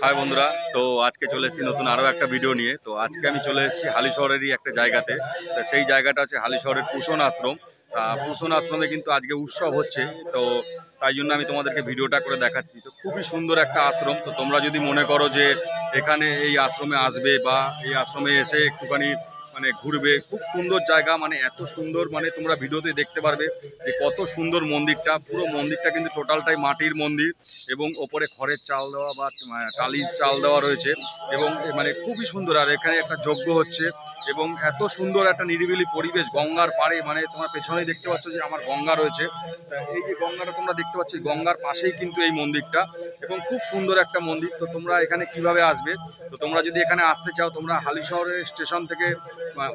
High বন্ধুরা, তো আজকে চলে এসেছি নতুন আরও একটা ভিডিও নিয়ে। তো আজকে আমি চলে এসেছি হালিশহরেরই একটা জায়গাতে। তো সেই জায়গাটা হচ্ছে হালিশহরের পুষণ আশ্রম। তা পুষণ আশ্রমে কিন্তু আজকে উৎসব হচ্ছে, তো তাই জন্য আমি তোমাদেরকে ভিডিওটা করে দেখাচ্ছি। তো খুবই সুন্দর একটা আশ্রম। তো তোমরা যদি মনে করো যে এখানে এই আশ্রমে আসবে বা এই আশ্রমে এসে একটুখানি ঘুরবে, খুব সুন্দর জায়গা, এত সুন্দর, তোমরা ভিডিওতে দেখতে পারবে যে কত সুন্দর মন্দিরটা। পুরো মন্দিরটা কিন্তু টোটালটাই মাটির মন্দির এবং ওপরে খড়ের চাল দেওয়া বা টালির চাল দেওয়া রয়েছে এবং খুবই সুন্দর। আর এখানে একটা যজ্ঞ হচ্ছে এবং এত সুন্দর একটা নিরিবিলি পরিবেশ গঙ্গার পাড়ে। তোমার পেছনেই দেখতে পাচ্ছ যে আমার গঙ্গা রয়েছে। এই যে গঙ্গাটা তোমরা দেখতে পাচ্ছ, গঙ্গার পাশেই কিন্তু এই মন্দিরটা এবং খুব সুন্দর একটা মন্দির। তো তোমরা এখানে কিভাবে আসবে? তো তোমরা যদি এখানে আসতে চাও, তোমরা হালিশহরের স্টেশন থেকে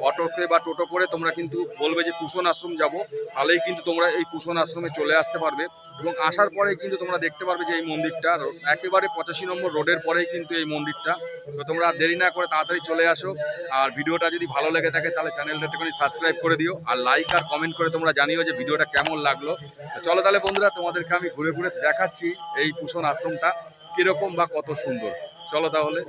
অটোতে বা টোটো করে তোমরা কিন্তু বলবে যে পুষণ আশ্রম যাব, তাহলেই কিন্তু তোমরা এই পুষণ আশ্রমে চলে আসতে পারবে। এবং আসার পরে কিন্তু তোমরা দেখতে পারবে যে এই মন্দিরটা একেবারে 85 নম্বর রোডের পরেই কিন্তু এই মন্দিরটা। তো তোমরা দেরি না করে তাড়াতাড়ি চলে আসো। আর ভিডিওটা যদি ভালো লেগে থাকে তাহলে চ্যানেলটা একটুখানি সাবস্ক্রাইব করে দিও, আর লাইক আর কমেন্ট করে তোমরা জানিও যে ভিডিওটা কেমন লাগলো। তো চলো তাহলে বন্ধুরা, তোমাদেরকে আমি ঘুরে ঘুরে দেখাচ্ছি এই পুষণ আশ্রমটা কীরকম বা কত সুন্দর। চলো তাহলে।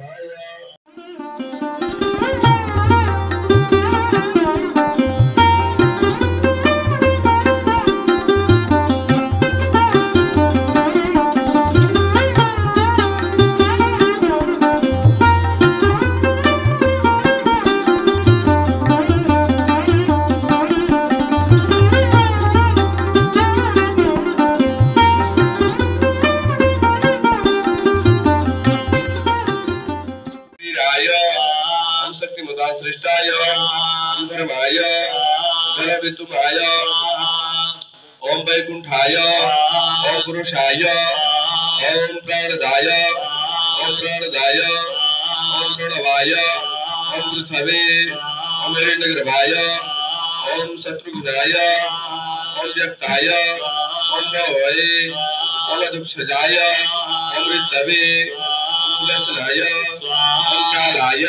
श्रेष्ठाय धर्माय धनवितुमाय ओम वैकुंठाय ओम पुरुषाय ओम प्राणदाय ओम प्रणवाय ओम पृथ्वे ओम हिरण्यगर्भाय ओम शत्रुघ्नाय ओम व्यक्ताय ओम भवे ओम दुक्षजाय ओम ऋतवे ओम सुदर्शनाय ओम कालाय।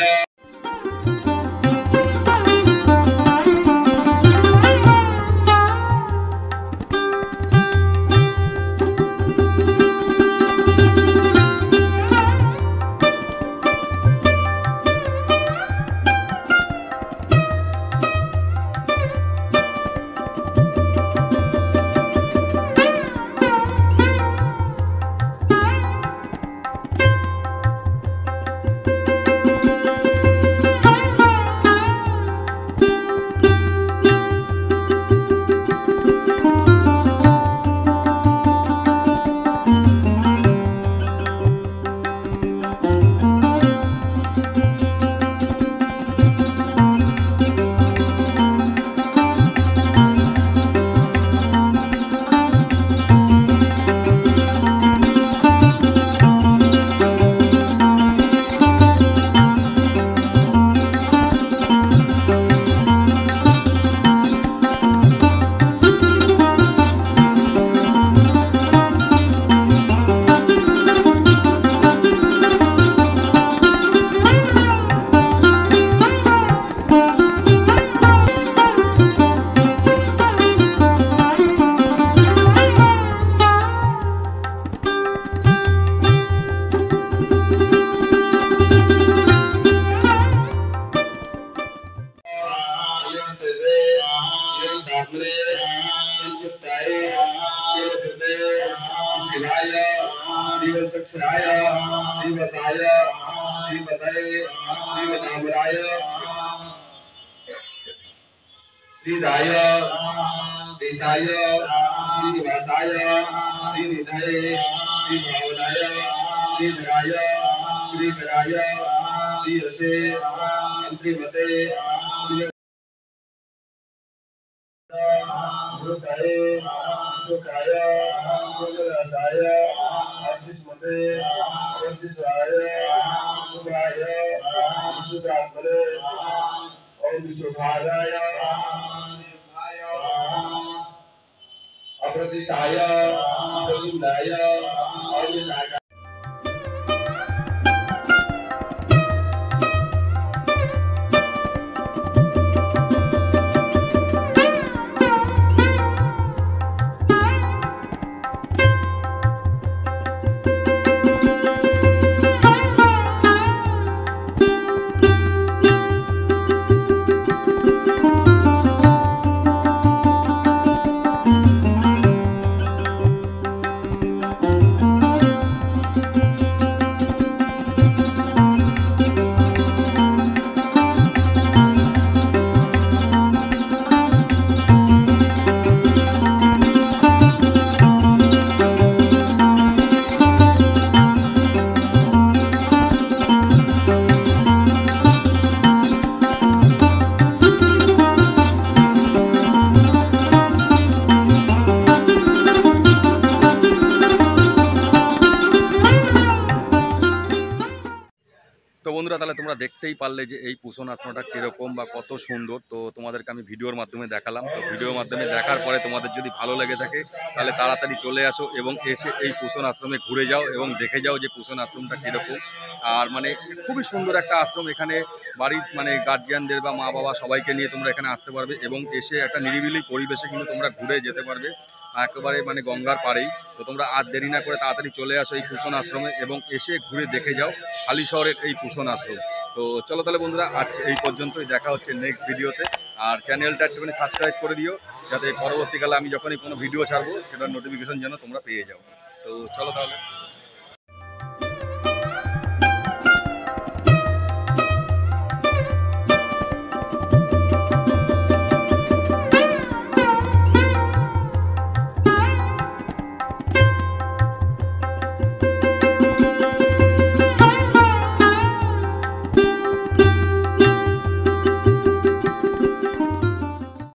श्रीदाय श्रीशाय श्रीनिवासाय श्रीनिधये श्रीभावनाय श्रीधराय श्रीकराय श्रीयसे श्रीमते सुखाय सुखाय सुखरसाय अतिस्मते अतिस्वाय सुखाय सुखात्मने ओम सुखाय अप्रतिष्ठाय गोविंदाय अविनाशाय। তো বন্ধুরা তাহলে তোমরা দেখতেই পারলে যে এই পুষণ আশ্রমটা কীরকম বা কত সুন্দর। তো তোমাদেরকে আমি ভিডিওর মাধ্যমে দেখালাম। তো ভিডিওর মাধ্যমে দেখার পরে তোমাদের যদি ভালো লেগে থাকে তাহলে তাড়াতাড়ি চলে আসো এবং এসে এই পুষণ আশ্রমে ঘুরে যাও এবং দেখে যাও যে পুষণ আশ্রমটা কীরকম। আর মানে খুবই সুন্দর একটা আশ্রম। এখানে বাড়ির মানে গার্জিয়ানদের বা মা বাবা সবাইকে নিয়ে তোমরা এখানে আসতে পারবে এবং এসে একটা নিরিবিলি পরিবেশে কিন্তু তোমরা ঘুরে যেতে পারবে একেবারে মানে গঙ্গার পাড়েই। তো তোমরা আর দেরি না করে তাড়াতাড়ি চলে আসো এই পুষণ আশ্রমে এবং এসে ঘুরে দেখে যাও হালিশহরের এই পুষণ আশ্রম। তো চলো তাহলে বন্ধুরা আজকে এই পর্যন্তই, দেখা হচ্ছে নেক্সট ভিডিওতে। আর চ্যানেলটা একটুখানি সাবস্ক্রাইব করে দিও যাতে পরবর্তীকালে আমি যখনই কোনো ভিডিও ছাড়বো সেটার নোটিফিকেশন যেন তোমরা পেয়ে যাও। তো চলো তাহলে।